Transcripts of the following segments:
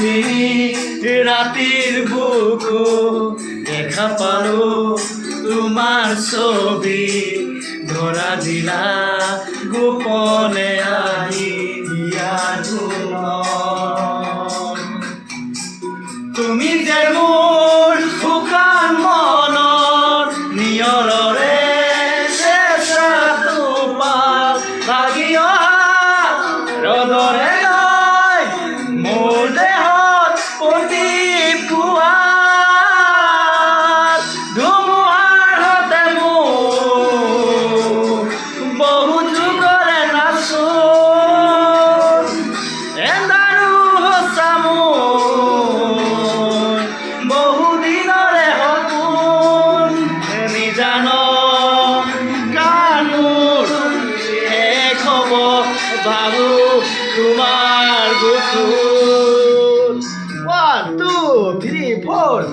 ৰাখিনি ৰাতিৰ বুকু দেখা পালো তোমাৰ ছবি ধৰা দিলা গোপনে আহি দিয়া তুমি যে মোৰ শুকান মনৰ নিয়ৰৰে চেঁচা টোপাল লাগি অহা ৰ'দৰে গৈ মোৰ দেহত প্ৰতিপুৱা ধুমুহাৰ সতে মোৰ বহু যুগৰে নাচোন এন্ধাৰো সঁচা মোৰ বহুদিনৰে সপোন নিজান কানুৰ শেষ হ'ব ভাবো তোমাৰ বুকুত 1 2 3 4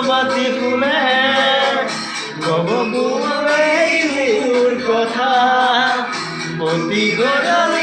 বাতি ফুলে কব কথা প্ৰতি গৰমে